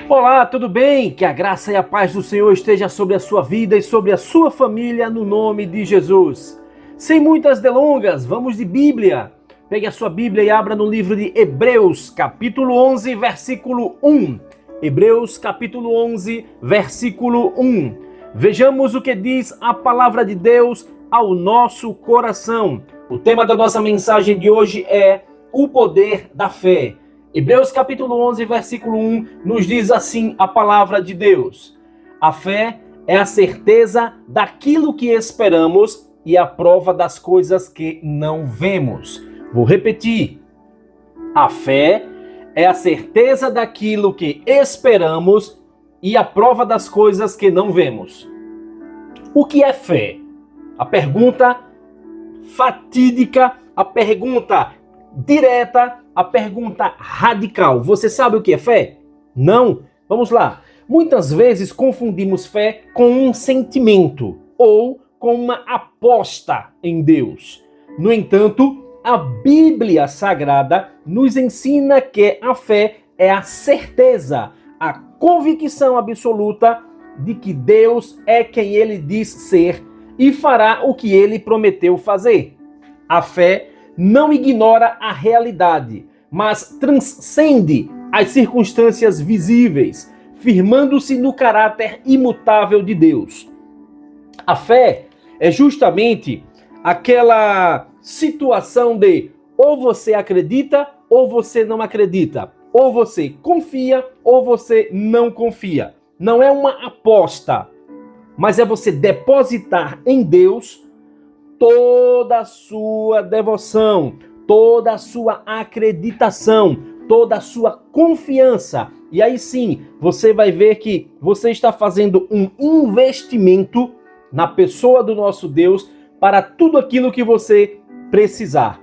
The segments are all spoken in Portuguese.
Olá, tudo bem? Que a graça e a paz do Senhor esteja sobre a sua vida e sobre a sua família, no nome de Jesus. Sem muitas delongas, vamos de Bíblia. Pegue a sua Bíblia e abra no livro de Hebreus, capítulo 11, versículo 1. Hebreus, capítulo 11, versículo 1. Vejamos o que diz a palavra de Deus ao nosso coração. O tema da nossa mensagem de hoje é o poder da fé. Hebreus capítulo 11, versículo 1, nos diz assim a palavra de Deus: a fé é a certeza daquilo que esperamos e a prova das coisas que não vemos. Vou repetir. A fé é a certeza daquilo que esperamos e a prova das coisas que não vemos. O que é fé? A pergunta fatídica, a pergunta direta, a pergunta radical. Você sabe o que é fé? Não? Vamos lá. Muitas vezes confundimos fé com um sentimento ou com uma aposta em Deus. No entanto, a Bíblia Sagrada nos ensina que a fé é a certeza, a convicção absoluta de que Deus é quem ele diz ser e fará o que ele prometeu fazer. A fé não ignora a realidade, mas transcende as circunstâncias visíveis, firmando-se no caráter imutável de Deus. A fé é justamente aquela situação de ou você acredita ou você não acredita, ou você confia ou você não confia. Não é uma aposta, mas é você depositar em Deus toda a sua devoção, toda a sua acreditação, toda a sua confiança. E aí sim, você vai ver que você está fazendo um investimento na pessoa do nosso Deus para tudo aquilo que você precisar.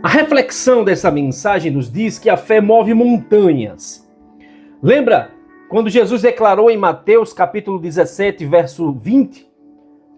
A reflexão dessa mensagem nos diz que a fé move montanhas. Lembra quando Jesus declarou em Mateus capítulo 17, verso 20,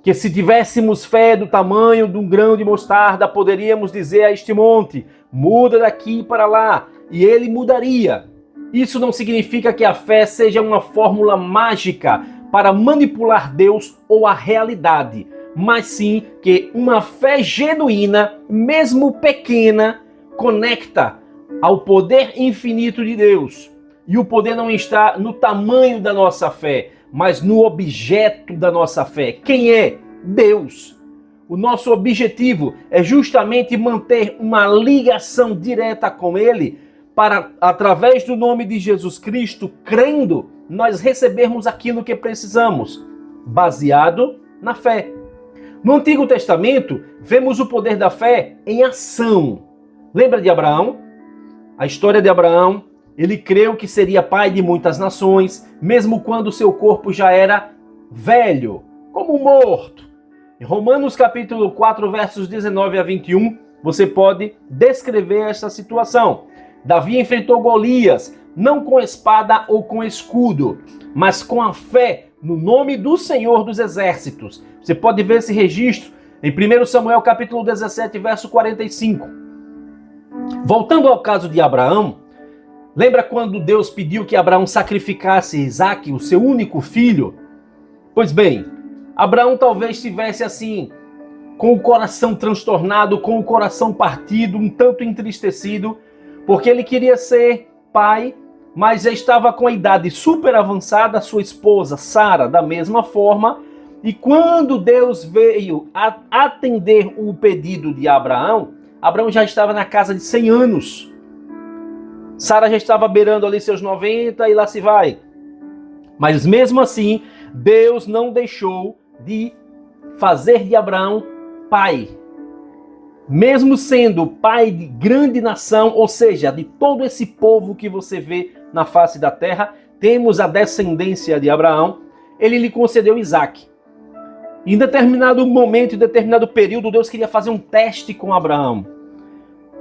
que se tivéssemos fé do tamanho de um grão de mostarda, poderíamos dizer a este monte, muda daqui para lá, e ele mudaria. Isso não significa que a fé seja uma fórmula mágica para manipular Deus ou a realidade, mas sim que uma fé genuína, mesmo pequena, conecta ao poder infinito de Deus. E o poder não está no tamanho da nossa fé, mas no objeto da nossa fé. Quem é? Deus. O nosso objetivo é justamente manter uma ligação direta com Ele, para, através do nome de Jesus Cristo, crendo, nós recebermos aquilo que precisamos, baseado na fé. No Antigo Testamento, vemos o poder da fé em ação. Lembra de Abraão? A história de Abraão. Ele creu que seria pai de muitas nações, mesmo quando seu corpo já era velho, como morto. Em Romanos capítulo 4, versos 19 a 21, você pode descrever essa situação. Davi enfrentou Golias, não com espada ou com escudo, mas com a fé no nome do Senhor dos Exércitos. Você pode ver esse registro em 1 Samuel capítulo 17, verso 45. Voltando ao caso de Abraão, lembra quando Deus pediu que Abraão sacrificasse Isaque, o seu único filho? Pois bem, Abraão talvez estivesse assim, com o coração transtornado, com o coração partido, um tanto entristecido, porque ele queria ser pai, mas já estava com a idade super avançada, sua esposa Sara da mesma forma, e quando Deus veio atender o pedido de Abraão, Abraão já estava na casa de 100 anos. Sara já estava beirando ali seus 90 e lá se vai. Mas mesmo assim, Deus não deixou de fazer de Abraão pai. Mesmo sendo pai de grande nação, ou seja, de todo esse povo que você vê na face da terra, temos a descendência de Abraão, ele lhe concedeu Isaque. Em determinado momento, em determinado período, Deus queria fazer um teste com Abraão.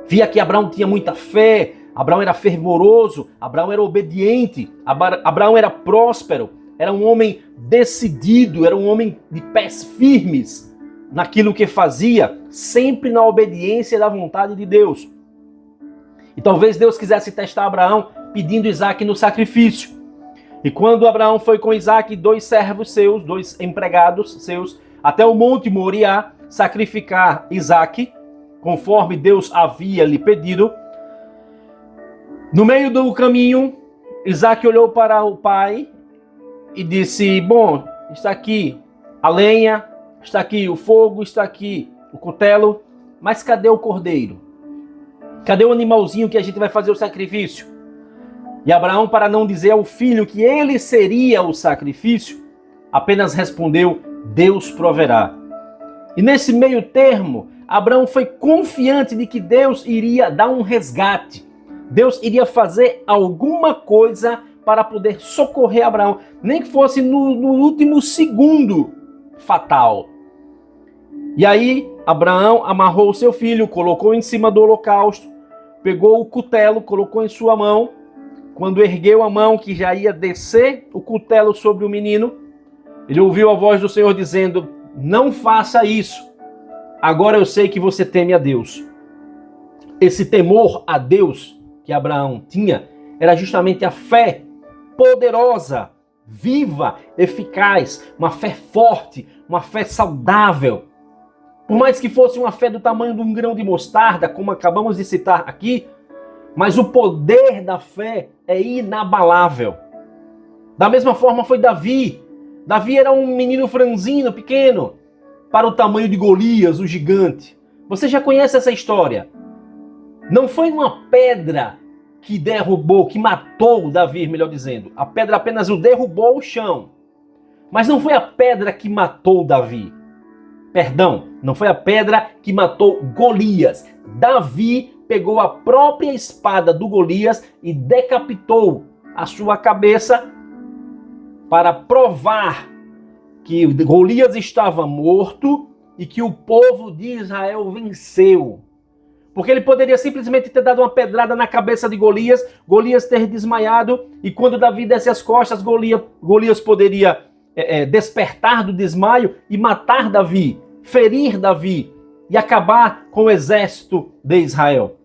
Via que Abraão tinha muita fé, Abraão era fervoroso, Abraão era obediente, Abraão era próspero, era um homem decidido, era um homem de pés firmes naquilo que fazia, sempre na obediência da vontade de Deus. E talvez Deus quisesse testar Abraão pedindo Isaque no sacrifício. E quando Abraão foi com Isaque, 2 servos seus, 2 empregados seus, até o monte Moriá, sacrificar Isaque, conforme Deus havia lhe pedido, no meio do caminho, Isaque olhou para o pai e disse: bom, está aqui a lenha, está aqui o fogo, está aqui o cutelo, mas cadê o cordeiro? Cadê o animalzinho que a gente vai fazer o sacrifício? E Abraão, para não dizer ao filho que ele seria o sacrifício, apenas respondeu: Deus proverá. E nesse meio termo, Abraão foi confiante de que Deus iria dar um resgate. Deus iria fazer alguma coisa para poder socorrer Abraão, nem que fosse no último segundo fatal. E aí, Abraão amarrou o seu filho, colocou em cima do holocausto, pegou o cutelo, colocou em sua mão. Quando ergueu a mão, que já ia descer o cutelo sobre o menino, ele ouviu a voz do Senhor dizendo: não faça isso. Agora eu sei que você teme a Deus. Esse temor a Deus que Abraão tinha era justamente a fé poderosa, viva, eficaz, uma fé forte, uma fé saudável. Por mais que fosse uma fé do tamanho de um grão de mostarda, como acabamos de citar aqui, mas o poder da fé é inabalável. Da mesma forma foi Davi. Davi era um menino franzino, pequeno, para o tamanho de Golias, o gigante. Você já conhece essa história? Não foi uma pedra que derrubou, que matou Davi, melhor dizendo. A pedra apenas o derrubou ao chão. Mas não foi a pedra que matou Davi. Perdão, não foi a pedra que matou Golias. Davi pegou a própria espada do Golias e decapitou a sua cabeça para provar que Golias estava morto e que o povo de Israel venceu. Porque ele poderia simplesmente ter dado uma pedrada na cabeça de Golias, Golias ter desmaiado, e quando Davi desse as costas, Golias poderia despertar do desmaio e matar Davi, ferir Davi e acabar com o exército de Israel.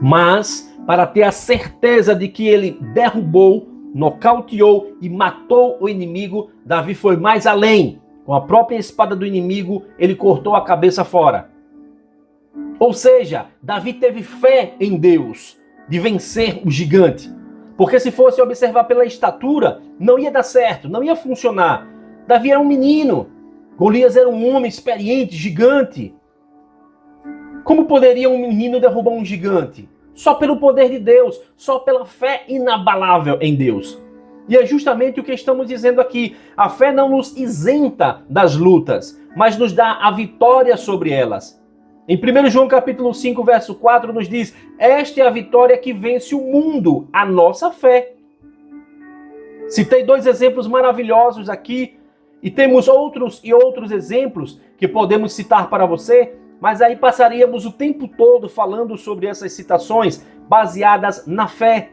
Mas, para ter a certeza de que ele derrubou, nocauteou e matou o inimigo, Davi foi mais além. Com a própria espada do inimigo, ele cortou a cabeça fora. Ou seja, Davi teve fé em Deus de vencer o gigante. Porque se fosse observar pela estatura, não ia dar certo, não ia funcionar. Davi era um menino, Golias era um homem experiente, gigante. Como poderia um menino derrubar um gigante? Só pelo poder de Deus, só pela fé inabalável em Deus. E é justamente o que estamos dizendo aqui. A fé não nos isenta das lutas, mas nos dá a vitória sobre elas. Em 1 João capítulo 5, verso 4, nos diz: esta é a vitória que vence o mundo, a nossa fé. Citei 2 exemplos maravilhosos aqui, e temos outros e outros exemplos que podemos citar para você, mas aí passaríamos o tempo todo falando sobre essas citações baseadas na fé.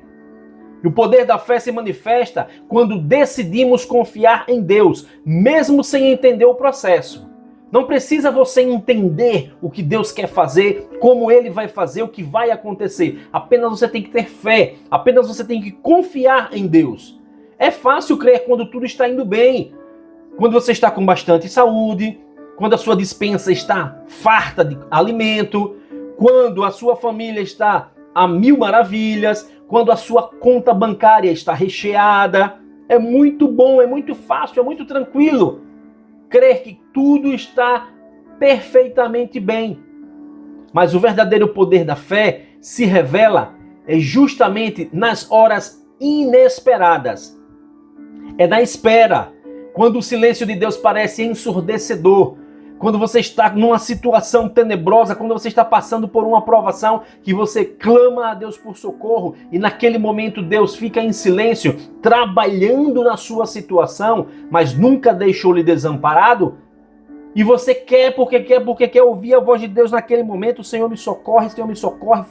E o poder da fé se manifesta quando decidimos confiar em Deus, mesmo sem entender o processo. Não precisa você entender o que Deus quer fazer, como Ele vai fazer, o que vai acontecer. Apenas você tem que ter fé, apenas você tem que confiar em Deus. É fácil crer quando tudo está indo bem, quando você está com bastante saúde, quando a sua despensa está farta de alimento, quando a sua família está a mil maravilhas, quando a sua conta bancária está recheada. É muito bom, é muito fácil, é muito tranquilo crer que tudo está perfeitamente bem. Mas o verdadeiro poder da fé se revela justamente nas horas inesperadas. É na espera, quando o silêncio de Deus parece ensurdecedor, quando você está numa situação tenebrosa, quando você está passando por uma provação, que você clama a Deus por socorro, e naquele momento Deus fica em silêncio, trabalhando na sua situação, mas nunca deixou-lhe desamparado, e você quer porque quer ouvir a voz de Deus naquele momento: Senhor me socorre,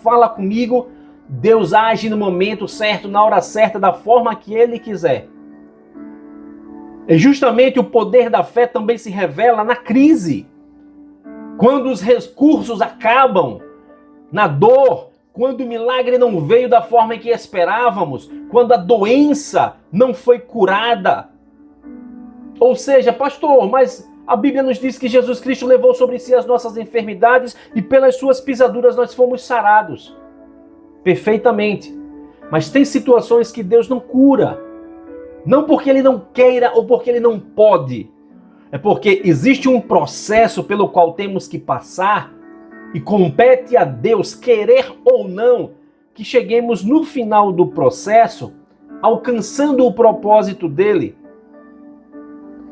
fala comigo. Deus age no momento certo, na hora certa, da forma que Ele quiser. É justamente o poder da fé também se revela na crise. Quando os recursos acabam, na dor, quando o milagre não veio da forma que esperávamos, quando a doença não foi curada. Ou seja, pastor, mas a Bíblia nos diz que Jesus Cristo levou sobre si as nossas enfermidades e pelas suas pisaduras nós fomos sarados. Perfeitamente. Mas tem situações que Deus não cura. Não porque Ele não queira ou porque Ele não pode. É porque existe um processo pelo qual temos que passar e compete a Deus, querer ou não, que cheguemos no final do processo alcançando o propósito dele.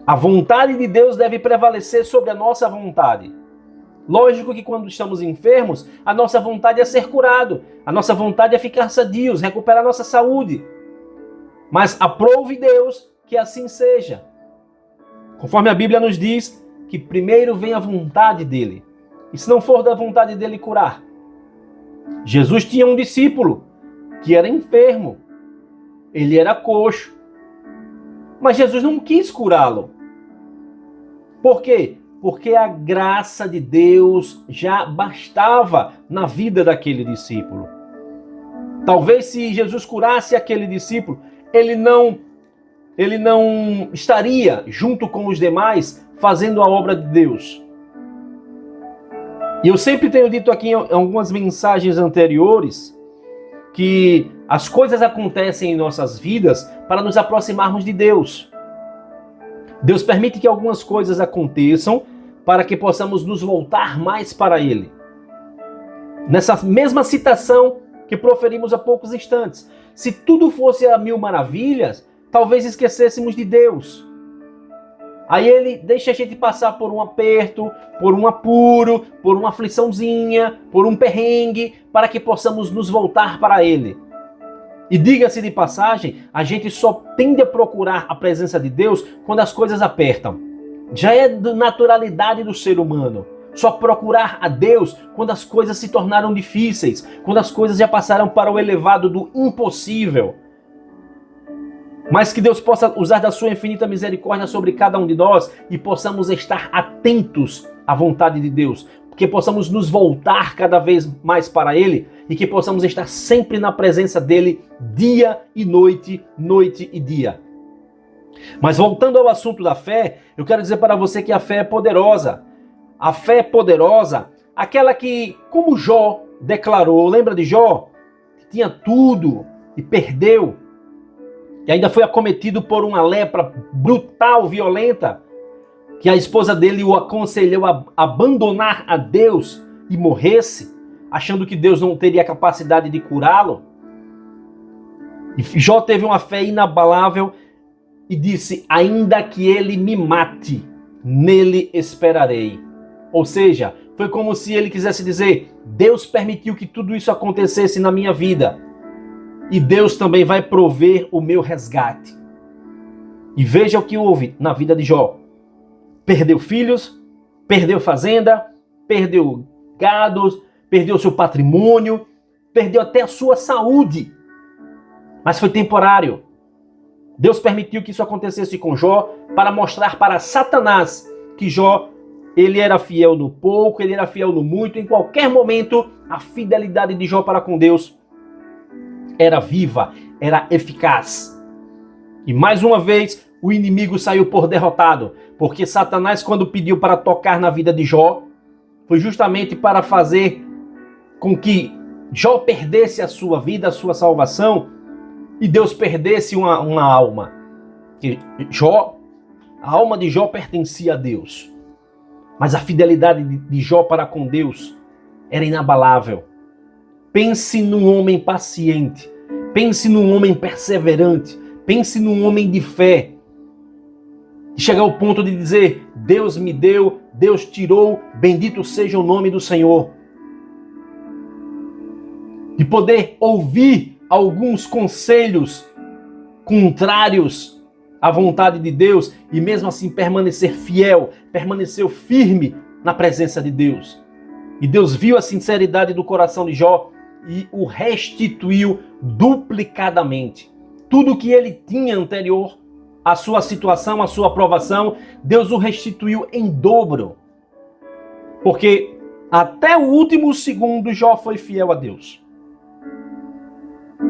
A vontade de Deus deve prevalecer sobre a nossa vontade. Lógico que quando estamos enfermos, a nossa vontade é ser curado. A nossa vontade é ficar sadios, recuperar nossa saúde. Mas aprove Deus que assim seja. Conforme a Bíblia nos diz, que primeiro vem a vontade dele. E se não for da vontade dele curar? Jesus tinha um discípulo que era enfermo. Ele era coxo. Mas Jesus não quis curá-lo. Por quê? Porque a graça de Deus já bastava na vida daquele discípulo. Talvez se Jesus curasse aquele discípulo, ele não estaria junto com os demais fazendo a obra de Deus. E eu sempre tenho dito aqui em algumas mensagens anteriores que as coisas acontecem em nossas vidas para nos aproximarmos de Deus. Deus permite que algumas coisas aconteçam para que possamos nos voltar mais para Ele. Nessa mesma citação que proferimos há poucos instantes, se tudo fosse a mil maravilhas, talvez esquecêssemos de Deus. Aí Ele deixa a gente passar por um aperto, por um apuro, por uma afliçãozinha, por um perrengue, para que possamos nos voltar para Ele. E diga-se de passagem, a gente só tende a procurar a presença de Deus quando as coisas apertam. Já é da naturalidade do ser humano. Só procurar a Deus quando as coisas se tornaram difíceis, quando as coisas já passaram para o elevado do impossível. Mas que Deus possa usar da sua infinita misericórdia sobre cada um de nós e possamos estar atentos à vontade de Deus. Que possamos nos voltar cada vez mais para Ele e que possamos estar sempre na presença dEle dia e noite, noite e dia. Mas voltando ao assunto da fé, eu quero dizer para você que a fé é poderosa. A fé é poderosa, aquela que, como Jó declarou, lembra de Jó? Tinha tudo e perdeu. E ainda foi acometido por uma lepra brutal, violenta, que a esposa dele o aconselhou a abandonar a Deus e morresse, achando que Deus não teria capacidade de curá-lo. E Jó teve uma fé inabalável e disse, ainda que ele me mate, nele esperarei. Ou seja, foi como se ele quisesse dizer, Deus permitiu que tudo isso acontecesse na minha vida. E Deus também vai prover o meu resgate. E veja o que houve na vida de Jó. Perdeu filhos, perdeu fazenda, perdeu gados, perdeu seu patrimônio, perdeu até a sua saúde. Mas foi temporário. Deus permitiu que isso acontecesse com Jó para mostrar para Satanás que Jó, ele era fiel no pouco, ele era fiel no muito. Em qualquer momento, a fidelidade de Jó para com Deus era viva, era eficaz. E mais uma vez, o inimigo saiu por derrotado, porque Satanás, quando pediu para tocar na vida de Jó, foi justamente para fazer com que Jó perdesse a sua vida, a sua salvação, e Deus perdesse uma alma. Que a alma de Jó pertencia a Deus. Mas a fidelidade de Jó para com Deus era inabalável. Pense num homem paciente, pense num homem perseverante, pense num homem de fé. E chegar ao ponto de dizer, Deus me deu, Deus tirou, bendito seja o nome do Senhor. E poder ouvir alguns conselhos contrários à vontade de Deus e mesmo assim permanecer fiel, permanecer firme na presença de Deus. E Deus viu a sinceridade do coração de Jó e o restituiu duplicadamente. Tudo que ele tinha anterior à sua situação, à sua aprovação, Deus o restituiu em dobro. Porque até o último segundo Jó foi fiel a Deus.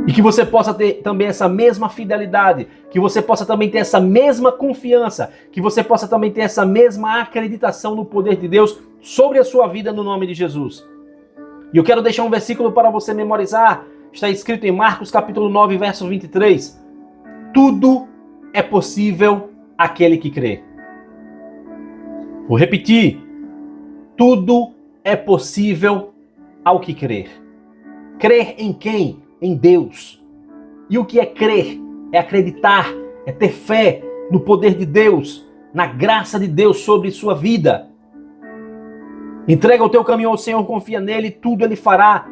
E que você possa ter também essa mesma fidelidade, que você possa também ter essa mesma confiança, que você possa também ter essa mesma acreditação no poder de Deus sobre a sua vida no nome de Jesus. E eu quero deixar um versículo para você memorizar. Está escrito em Marcos capítulo 9, verso 23. Tudo é possível àquele que crê. Vou repetir. Tudo é possível ao que crer. Crer em quem? Em Deus. E o que é crer? É acreditar, é ter fé no poder de Deus, na graça de Deus sobre sua vida. Entrega o teu caminho ao Senhor, confia nele, tudo ele fará.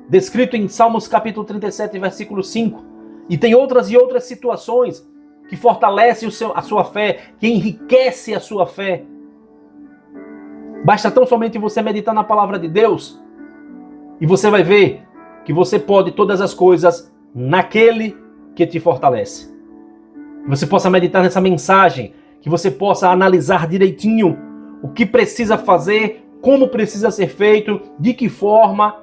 Descrito em Salmos capítulo 37, versículo 5. E tem outras e outras situações que fortalecem a sua fé, que enriquecem a sua fé. Basta tão somente você meditar na palavra de Deus e você vai ver que você pode todas as coisas naquele que te fortalece. Que você possa meditar nessa mensagem, que você possa analisar direitinho o que precisa fazer, como precisa ser feito, de que forma.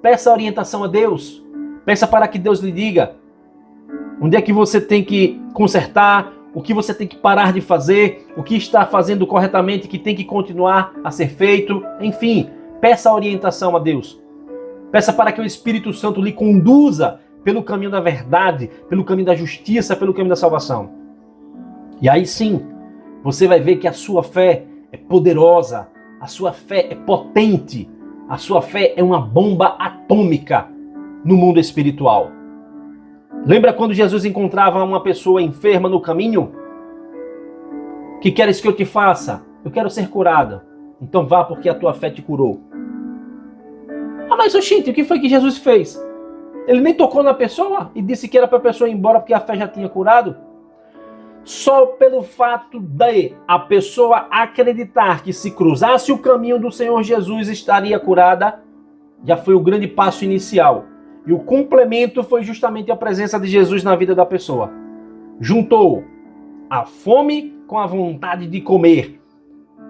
Peça orientação a Deus. Peça para que Deus lhe diga onde é que você tem que consertar, o que você tem que parar de fazer, o que está fazendo corretamente, que tem que continuar a ser feito. Enfim, peça orientação a Deus. Peça para que o Espírito Santo lhe conduza pelo caminho da verdade, pelo caminho da justiça, pelo caminho da salvação. E aí sim, você vai ver que a sua fé é poderosa, a sua fé é potente, a sua fé é uma bomba atômica no mundo espiritual. Lembra quando Jesus encontrava uma pessoa enferma no caminho? Que queres que eu te faça? Eu quero ser curado. Então vá, porque a tua fé te curou. Ah, mas oxente, o que foi que Jesus fez? Ele nem tocou na pessoa e disse que era para a pessoa ir embora porque a fé já tinha curado? Só pelo fato de a pessoa acreditar que se cruzasse o caminho do Senhor Jesus estaria curada, já foi o grande passo inicial. E o complemento foi justamente a presença de Jesus na vida da pessoa. Juntou a fome com a vontade de comer,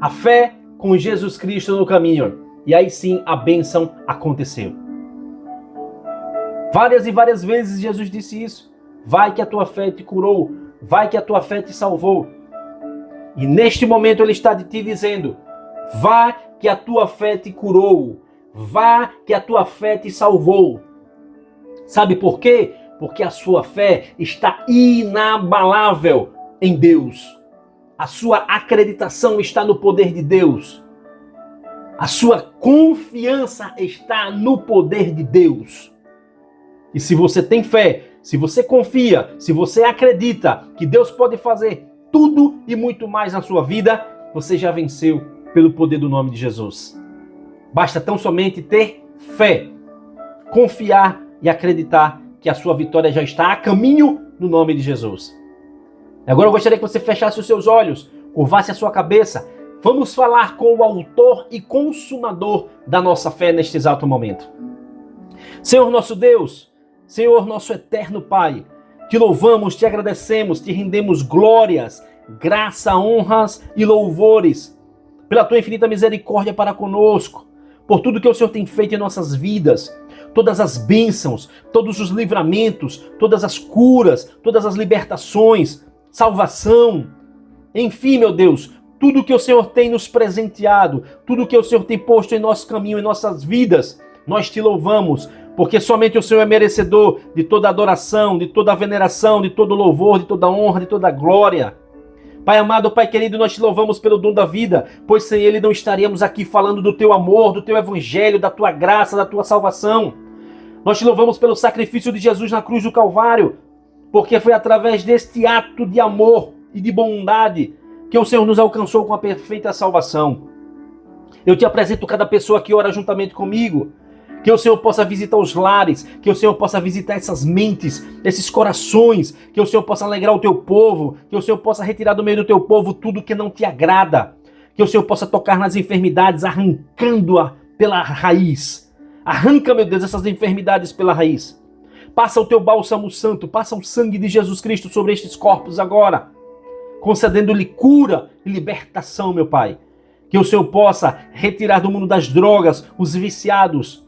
a fé com Jesus Cristo no caminho. E aí sim a bênção aconteceu. Várias e várias vezes Jesus disse isso. Vai que a tua fé te curou. Vai que a tua fé te salvou. E neste momento ele está te dizendo: vá que a tua fé te curou. Vá que a tua fé te salvou. Sabe por quê? Porque a sua fé está inabalável em Deus. A sua acreditação está no poder de Deus. A sua confiança está no poder de Deus. E se você tem fé, se você confia, se você acredita que Deus pode fazer tudo e muito mais na sua vida, você já venceu pelo poder do nome de Jesus. Basta tão somente ter fé, confiar e acreditar que a sua vitória já está a caminho no nome de Jesus. Agora eu gostaria que você fechasse os seus olhos, curvasse a sua cabeça. Vamos falar com o autor e consumador da nossa fé neste exato momento. Senhor nosso Deus, Senhor nosso eterno Pai, te louvamos, te agradecemos, te rendemos glórias, graça, honras e louvores pela tua infinita misericórdia para conosco, por tudo que o Senhor tem feito em nossas vidas, todas as bênçãos, todos os livramentos, todas as curas, todas as libertações, salvação, enfim, meu Deus, tudo que o Senhor tem nos presenteado, tudo que o Senhor tem posto em nosso caminho, em nossas vidas, nós te louvamos, porque somente o Senhor é merecedor de toda adoração, de toda veneração, de todo louvor, de toda honra, de toda glória. Pai amado, Pai querido, nós te louvamos pelo dom da vida, pois sem ele não estaríamos aqui falando do teu amor, do teu evangelho, da tua graça, da tua salvação. Nós te louvamos pelo sacrifício de Jesus na cruz do Calvário, porque foi através deste ato de amor e de bondade que o Senhor nos alcançou com a perfeita salvação. Eu te apresento cada pessoa que ora juntamente comigo, que o Senhor possa visitar os lares, que o Senhor possa visitar essas mentes, esses corações, que o Senhor possa alegrar o teu povo, que o Senhor possa retirar do meio do teu povo tudo que não te agrada, que o Senhor possa tocar nas enfermidades, arrancando-a pela raiz. Arranca, meu Deus, essas enfermidades pela raiz. Passa o teu bálsamo santo, passa o sangue de Jesus Cristo sobre estes corpos agora, concedendo-lhe cura e libertação, meu Pai. Que o Senhor possa retirar do mundo das drogas os viciados,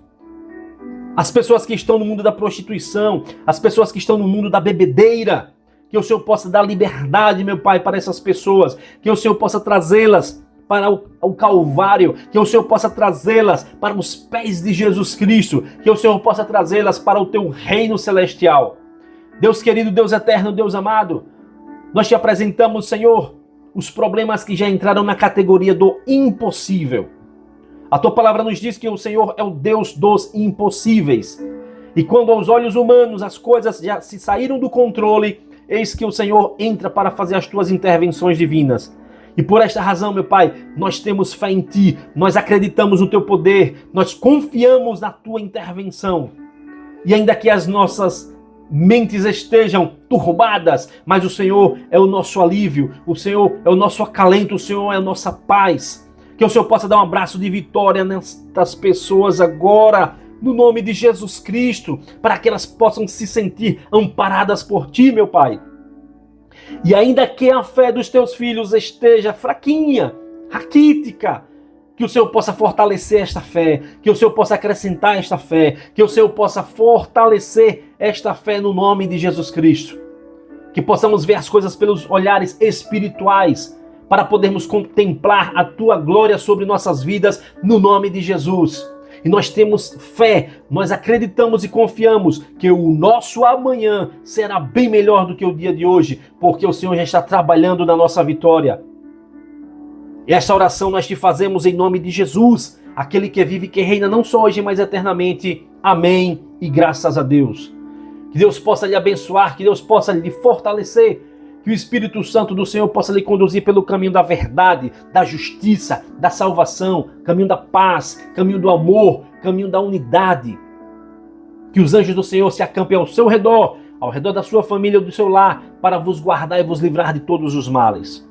As pessoas que estão no mundo da prostituição, as pessoas que estão no mundo da bebedeira, que o Senhor possa dar liberdade, meu Pai, para essas pessoas, que o Senhor possa trazê-las para o Calvário, que o Senhor possa trazê-las para os pés de Jesus Cristo, que o Senhor possa trazê-las para o teu reino celestial. Deus querido, Deus eterno, Deus amado, nós te apresentamos, Senhor, os problemas que já entraram na categoria do impossível. A tua palavra nos diz que o Senhor é o Deus dos impossíveis. E quando aos olhos humanos as coisas já se saíram do controle, eis que o Senhor entra para fazer as tuas intervenções divinas. E por esta razão, meu Pai, nós temos fé em Ti, nós acreditamos no Teu poder, nós confiamos na Tua intervenção. E ainda que as nossas mentes estejam turbadas, mas o Senhor é o nosso alívio, o Senhor é o nosso acalento, o Senhor é a nossa paz. Que o Senhor possa dar um abraço de vitória nestas pessoas agora, no nome de Jesus Cristo, para que elas possam se sentir amparadas por Ti, meu Pai. E ainda que a fé dos Teus filhos esteja fraquinha, raquítica, que o Senhor possa fortalecer esta fé, que o Senhor possa acrescentar esta fé, que o Senhor possa fortalecer esta fé no nome de Jesus Cristo. Que possamos ver as coisas pelos olhares espirituais, para podermos contemplar a Tua glória sobre nossas vidas no nome de Jesus. E nós temos fé, nós acreditamos e confiamos que o nosso amanhã será bem melhor do que o dia de hoje, porque o Senhor já está trabalhando na nossa vitória. E esta oração nós te fazemos em nome de Jesus, aquele que vive e que reina não só hoje, mas eternamente. Amém e graças a Deus. Que Deus possa lhe abençoar, que Deus possa lhe fortalecer, que o Espírito Santo do Senhor possa lhe conduzir pelo caminho da verdade, da justiça, da salvação, caminho da paz, caminho do amor, caminho da unidade. Que os anjos do Senhor se acampem ao seu redor, ao redor da sua família ou do seu lar, para vos guardar e vos livrar de todos os males.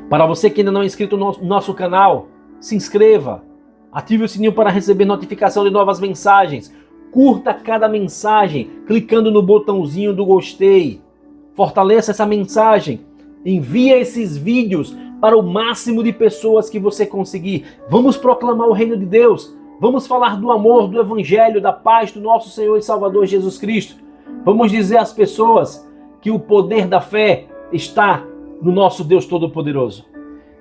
Para você que ainda não é inscrito no nosso canal, se inscreva, ative o sininho para receber notificação de novas mensagens, curta cada mensagem clicando no botãozinho do gostei. Fortaleça essa mensagem, envie esses vídeos para o máximo de pessoas que você conseguir. Vamos proclamar o reino de Deus, vamos falar do amor, do evangelho, da paz do nosso Senhor e Salvador Jesus Cristo. Vamos dizer às pessoas que o poder da fé está no nosso Deus Todo-Poderoso.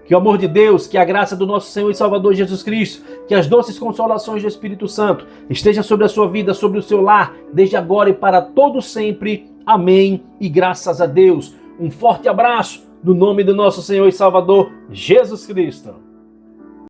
Que o amor de Deus, que a graça do nosso Senhor e Salvador Jesus Cristo, que as doces consolações do Espírito Santo esteja sobre a sua vida, sobre o seu lar, desde agora e para todo sempre. Amém e graças a Deus. Um forte abraço no nome do nosso Senhor e Salvador Jesus Cristo.